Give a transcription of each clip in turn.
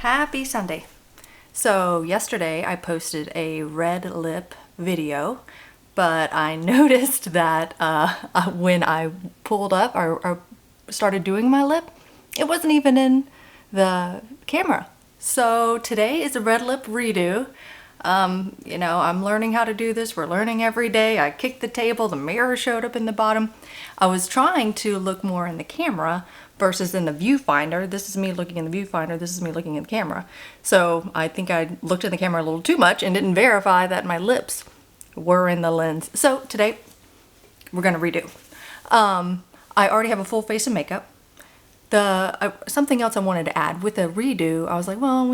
Happy Sunday. So yesterday I posted a red lip video, but I noticed that when I pulled up or started doing my lip, it wasn't even in the camera. So today is a red lip redo. I'm learning how to do this. We're learning every day. I kicked the table, the mirror showed up in the bottom. I was trying to look more in the camera versus in the viewfinder. This is me looking in the viewfinder. This is me looking in the camera. So I think I looked in the camera a little too much and didn't verify that my lips were in the lens. So today we're gonna redo. I already have a full face of makeup. Something else I wanted to add with the redo, I was like, well,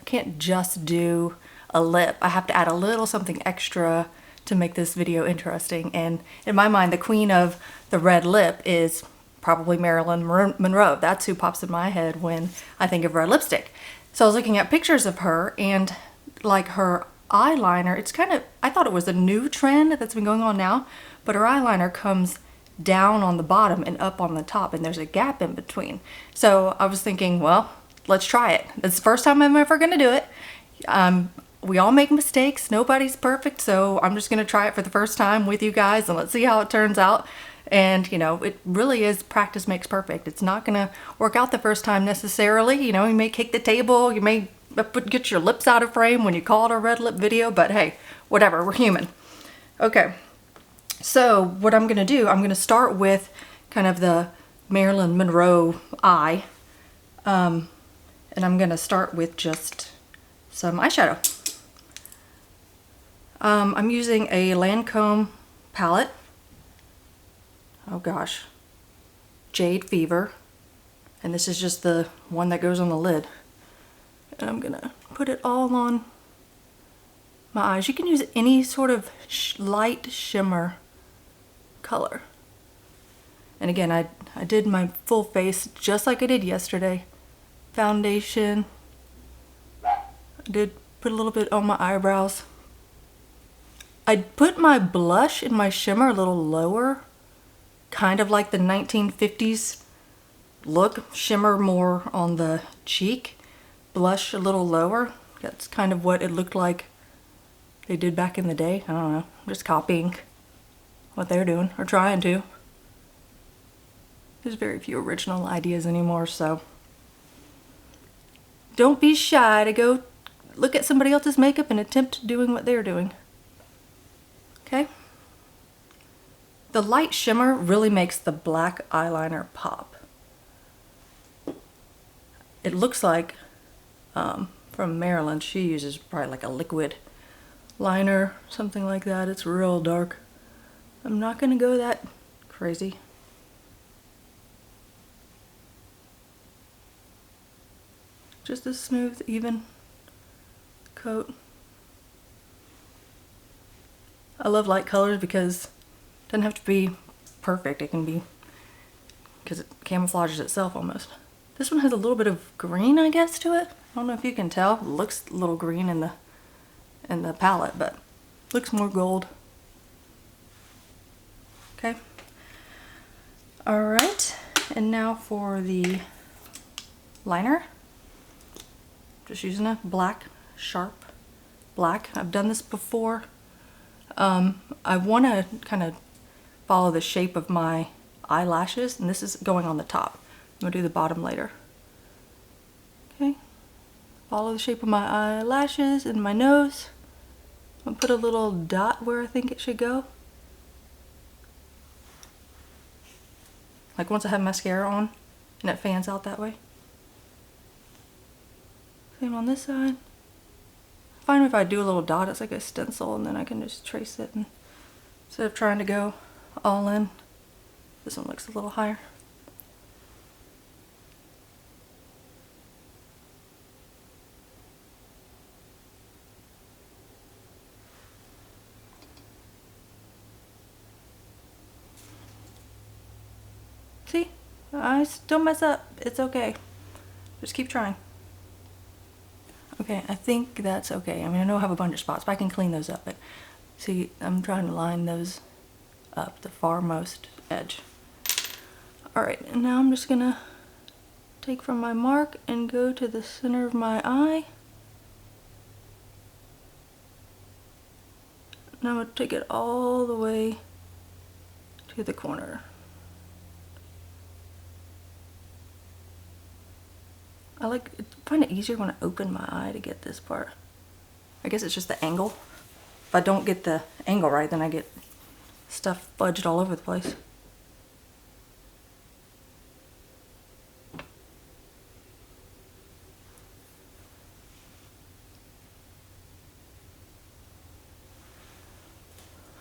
can't just do a lip. I have to add a little something extra to make this video interesting. And in my mind, the queen of the red lip is probably Marilyn Monroe. That's who pops in my head when I think of red lipstick. So I was looking at pictures of her, and like her eyeliner, I thought it was a new trend that's been going on now, but her eyeliner comes down on the bottom and up on the top, and there's a gap in between. So I was thinking, well, let's try it. It's the first time I'm ever gonna do it. We all make mistakes. Nobody's perfect, so I'm just gonna try it for the first time with you guys, and let's see how it turns out. And it really is practice makes perfect. It's not gonna work out the first time necessarily. You may kick the table, you may get your lips out of frame when you call it a red lip video, but hey, whatever, we're human. Okay, so what I'm gonna do, I'm gonna start with kind of the Marilyn Monroe eye, and I'm gonna start with just some eyeshadow. I'm using a Lancome palette. Oh gosh, Jade Fever, and this is just the one that goes on the lid. And I'm gonna put it all on my eyes. You can use any sort of light shimmer color. And again, I did my full face just like I did yesterday. Foundation. I did put a little bit on my eyebrows. I put my blush and my shimmer a little lower, kind of like the 1950s look. Shimmer more on the cheek, blush a little lower. That's kind of what it looked like they did back in the day. I don't know, just copying what they're doing or trying to. There's very few original ideas anymore, so don't be shy to go look at somebody else's makeup and attempt doing what they're doing. Okay? The light shimmer really makes the black eyeliner pop. It looks like, from Marilyn, she uses probably like a liquid liner, something like that. It's real dark. I'm not gonna go that crazy. Just a smooth, even coat. I love light colors because it doesn't have to be perfect. It can be, because it camouflages itself almost. This one has a little bit of green, I guess, to it. I don't know if you can tell. It looks a little green in the palette, but looks more gold. Okay. All right, and now for the liner. Just using a black, sharp black. I've done this before. I want to kind of follow the shape of my eyelashes, and this is going on the top. I'm going to do the bottom later. Okay, follow the shape of my eyelashes and my nose. I'm going to put a little dot where I think it should go. Like once I have mascara on and it fans out that way. Same on this side. Fine if I do a little dot, it's like a stencil, and then I can just trace it, and instead of trying to go all in. This one looks a little higher. See? Don't mess up. It's okay. Just keep trying. Okay, I think that's okay. I mean, I know I have a bunch of spots, but I can clean those up. But see, I'm trying to line those up, the farmost edge. All right, and now I'm just gonna take from my mark and go to the center of my eye. And I'm going to take it all the way to the corner. I find it easier when I open my eye to get this part. I guess it's just the angle. If I don't get the angle right, then I get stuff fudged all over the place.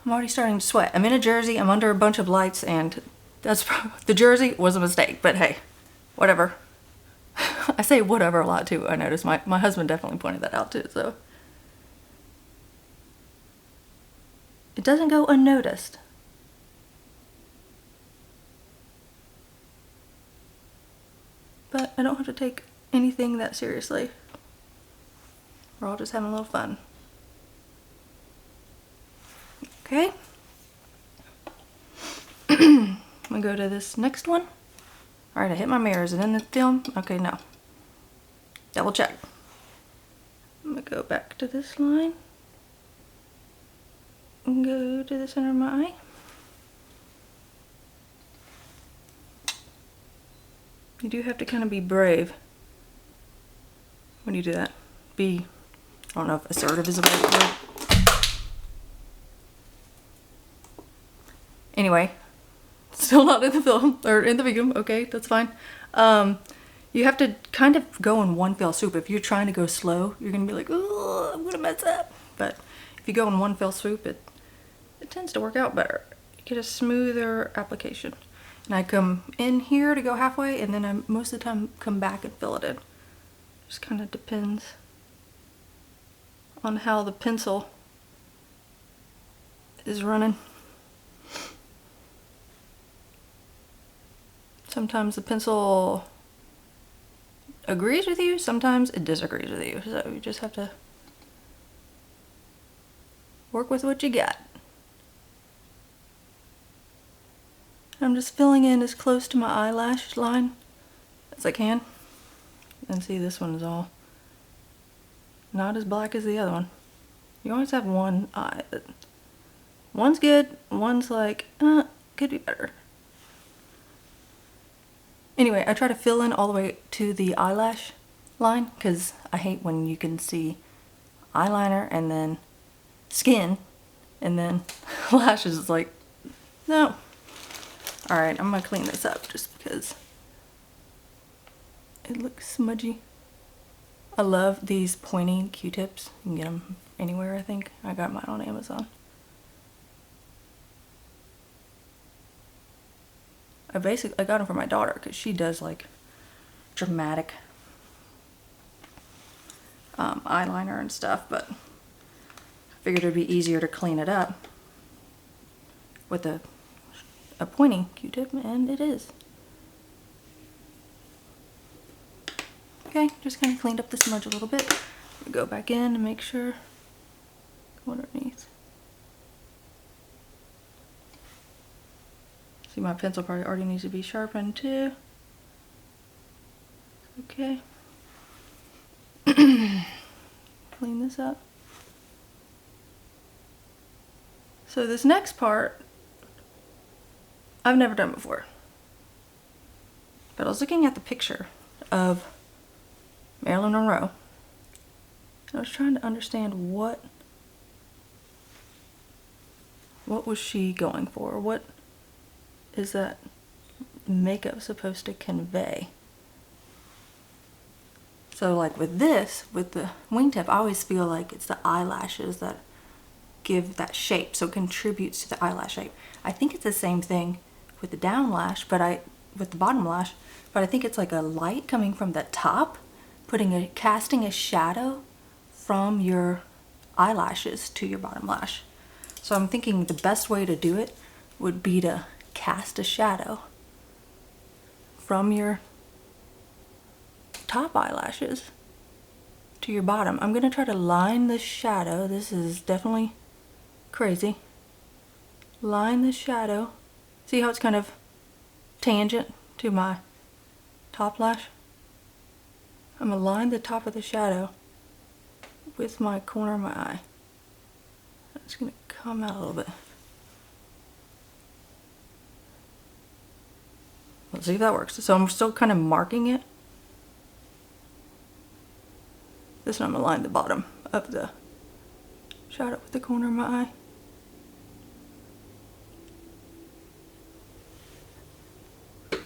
I'm already starting to sweat. I'm in a jersey, I'm under a bunch of lights, and the jersey was a mistake, but hey, whatever. I say whatever a lot too, I noticed. My husband definitely pointed that out too, so. It doesn't go unnoticed. But I don't have to take anything that seriously. We're all just having a little fun. Okay. I'm gonna go to this next one. Alright, I hit my mirror. Is it in the film? Okay, no. Double check. I'm gonna go back to this line. And go to the center of my eye. You do have to kind of be brave when you do that. I don't know if assertive is the right word. Anyway, still not in the film, or in the video, okay, that's fine. You have to kind of go in one fell swoop. If you're trying to go slow, you're gonna be like, oh, I'm gonna mess up. But if you go in one fell swoop, it tends to work out better. You get a smoother application. And I come in here to go halfway, and then I most of the time come back and fill it in. Just kind of depends on how the pencil is running. Sometimes the pencil agrees with you, sometimes it disagrees with you. So you just have to work with what you got. I'm just filling in as close to my eyelash line as I can. And see, this one is all not as black as the other one. You always have one eye that one's good, one's like, could be better. Anyway, I try to fill in all the way to the eyelash line because I hate when you can see eyeliner and then skin and then lashes. It's like, no. Alright, I'm gonna clean this up just because it looks smudgy. I love these pointy Q-tips. You can get them anywhere, I think. I got mine on Amazon. I got them for my daughter because she does like dramatic eyeliner and stuff, but I figured it'd be easier to clean it up with a pointy Q-tip, and it is. Okay, just kind of cleaned up the smudge a little bit. Go back in and make sure, go underneath. See, my pencil probably already needs to be sharpened too. Okay. Clean this up. So this next part, I've never done before. But I was looking at the picture of Marilyn Monroe. I was trying to understand what was she going for? What is that makeup supposed to convey? So like with this, with the wingtip, I always feel like it's the eyelashes that give that shape, so it contributes to the eyelash shape. I think it's the same thing with the down lash, with the bottom lash, but I think it's like a light coming from the top, casting a shadow from your eyelashes to your bottom lash. So I'm thinking the best way to do it would be to cast a shadow from your top eyelashes to your bottom. I'm gonna try to line the shadow. This is definitely crazy. Line the shadow. See how it's kind of tangent to my top lash? I'm gonna line the top of the shadow with my corner of my eye. It's gonna come out a little bit. Let's see if that works. So I'm still kind of marking it. This time I'm gonna line the bottom of the shadow with the corner of my eye. I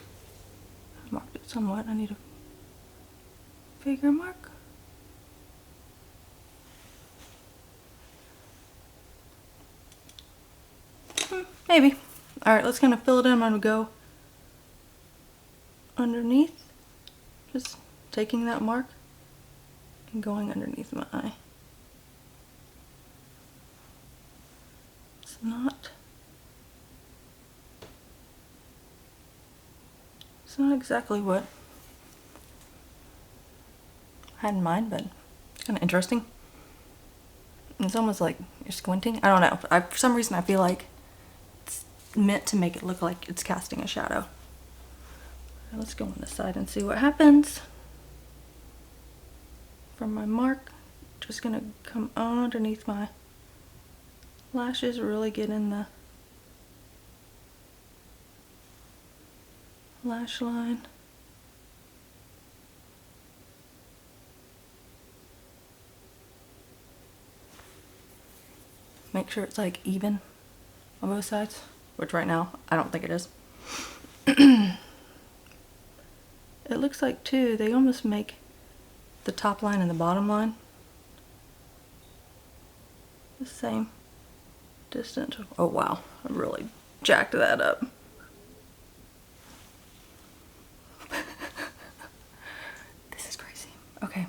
marked it somewhat. I need a figure mark. Maybe. Alright, let's kind of fill it in. I'm gonna go underneath, just taking that mark and going underneath my eye. It's not exactly what I had in mind, but it's kind of interesting. It's almost like you're squinting. I don't know. For some reason I feel like it's meant to make it look like it's casting a shadow. Let's go on this side and see what happens. From my mark, just gonna come underneath my lashes, really get in the lash line. Make sure it's like even on both sides, which right now I don't think it is. It looks like too, they almost make the top line and the bottom line the same distance. Oh wow, I really jacked that up. This is crazy. Okay.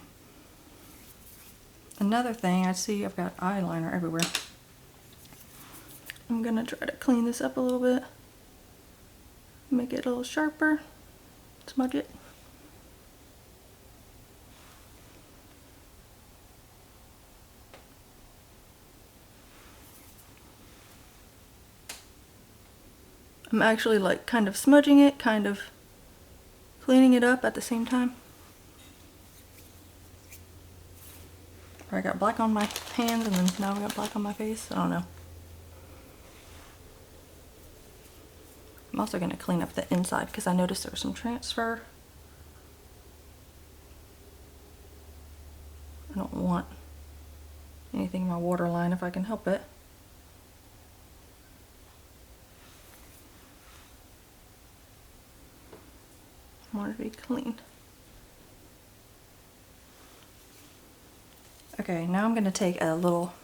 Another thing, I see I've got eyeliner everywhere. I'm gonna try to clean this up a little bit. Make it a little sharper. Smudge it. I'm actually like kind of smudging it, kind of cleaning it up at the same time. I got black on my hands and then now I got black on my face. I don't know. I'm also going to clean up the inside because I noticed there was some transfer. I don't want anything in my waterline if I can help it. I want it to be clean. Okay, now I'm going to take a little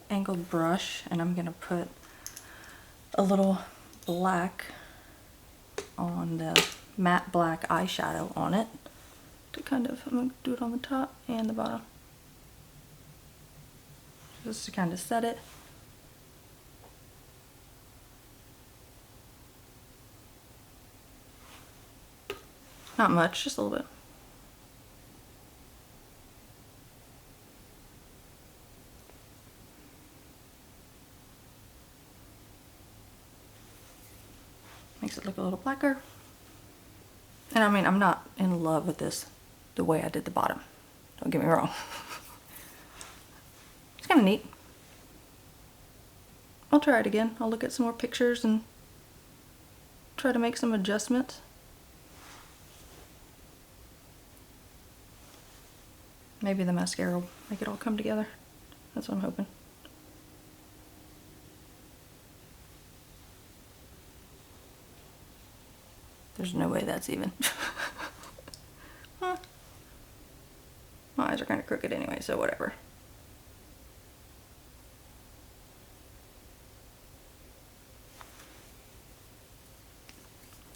angled brush and I'm going to put a little black on the matte black eyeshadow on it to kind of, I'm going to do it on the top and the bottom just to kind of set it. Not much, just a little bit. Makes it look a little blacker. And I mean, I'm not in love with this the way I did the bottom. Don't get me wrong. It's kind of neat. I'll try it again. I'll look at some more pictures and try to make some adjustments. Maybe the mascara will make it all come together. That's what I'm hoping. There's no way that's even. Huh. My eyes are kind of crooked anyway, so whatever.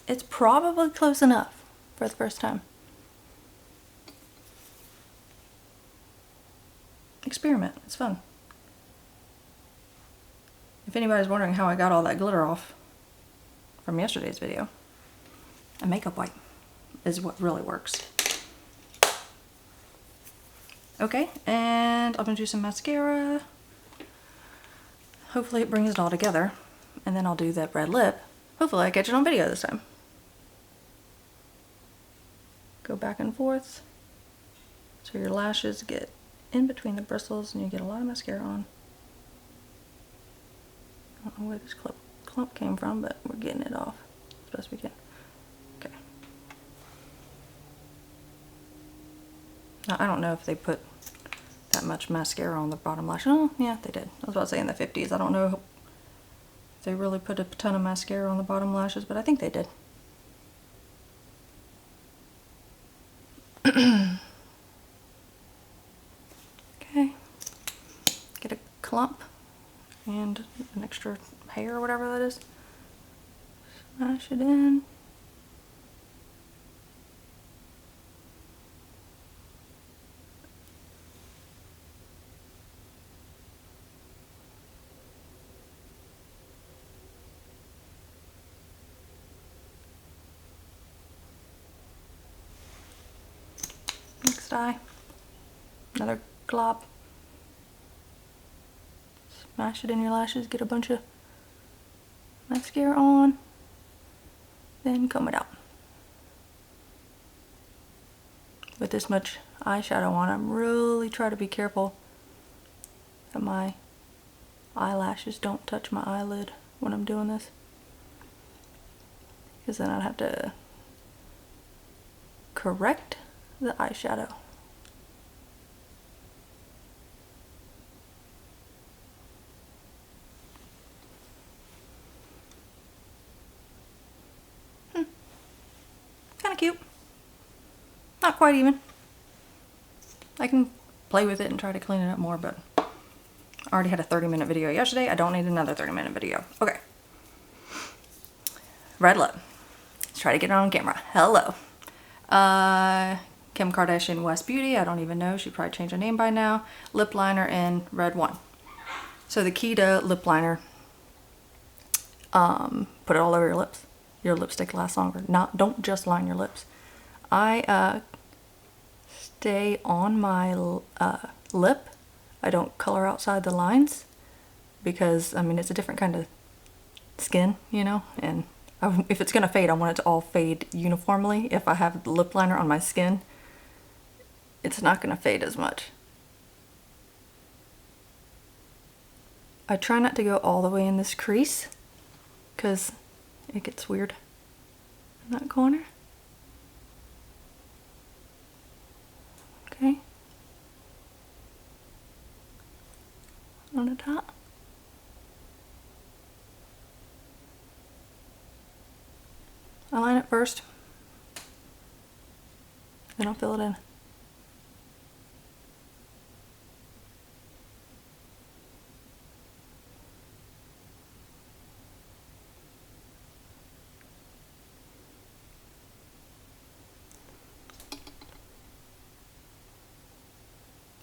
It's probably close enough for the first time. Experiment, it's fun. If anybody's wondering how I got all that glitter off from yesterday's video, a makeup wipe is what really works. Okay, and I'm gonna do some mascara. Hopefully it brings it all together, and then I'll do that red lip. Hopefully I catch it on video this time. Go back and forth. So your lashes get in between the bristles and you get a lot of mascara on. I don't know where this clump came from, but we're getting it off as best we can. Okay. Now, I don't know if they put that much mascara on the bottom lash. Oh, yeah, they did. I was about to say in the 50s. I don't know if they really put a ton of mascara on the bottom lashes, but I think they did. Okay. Get a clump and an extra hair or whatever that is. Smash it in. Next eye, another glop. Smash it in your lashes, get a bunch of mascara on, then comb it out. With this much eyeshadow on, I'm really trying to be careful that my eyelashes don't touch my eyelid when I'm doing this, because then I'd have to correct the eyeshadow. Kind of cute. Not quite even. I can play with it and try to clean it up more, but I already had a 30-minute video yesterday. I don't need another 30-minute video. Okay. Red lip. Let's try to get it on camera. Hello. Kim Kardashian West Beauty. I don't even know. She probably changed her name by now. Lip liner in red 1. So the key to lip liner, put it all over your lips. Your lipstick lasts longer. Don't just line your lips. I stay on my lip. I don't color outside the lines because, I mean, it's a different kind of skin, you know, and if it's gonna fade, I want it to all fade uniformly. If I have lip liner on my skin, it's not gonna fade as much. I try not to go all the way in this crease because it gets weird in that corner. Okay. On the top. I line it first, then I'll fill it in.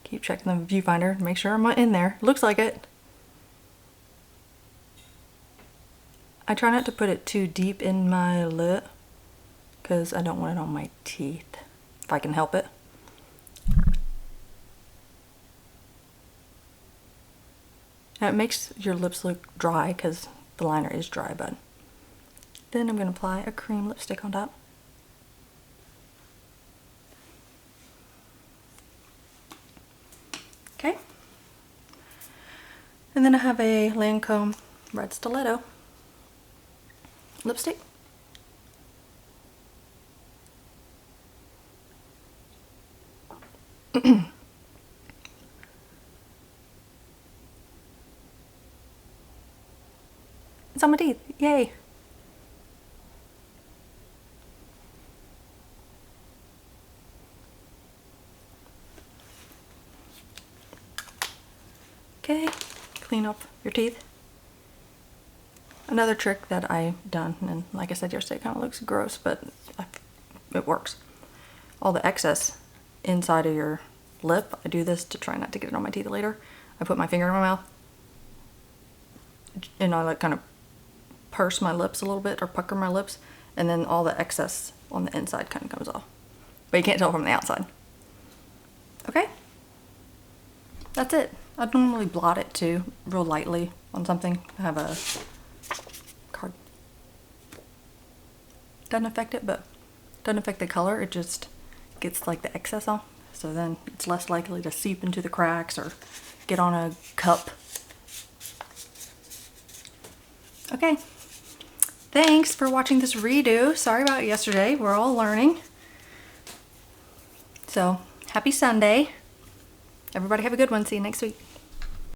Keep checking the viewfinder to make sure I'm in there. Looks like it. I try not to put it too deep in my lip because I don't want it on my teeth, if I can help it. Now it makes your lips look dry because the liner is dry, but then I'm going to apply a cream lipstick on top. Okay. And then I have a Lancome Red Stiletto lipstick. It's on my teeth. Yay. Okay, clean up your teeth. Another trick that I've done, and like I said yesterday, it kind of looks gross, but it works. All the excess inside of your lip, I do this to try not to get it on my teeth later. I put my finger in my mouth, and I like kind of purse my lips a little bit, or pucker my lips, and then all the excess on the inside kind of comes off. But you can't tell from the outside. Okay? That's it. I normally blot it too, real lightly on something. I have a card. Doesn't affect it, but doesn't affect the color. It just gets like the excess off. so then it's less likely to seep into the cracks or get on a cup. Okay, thanks for watching this redo. Sorry about yesterday, we're all learning. So, happy Sunday. Everybody have a good one. See you next week.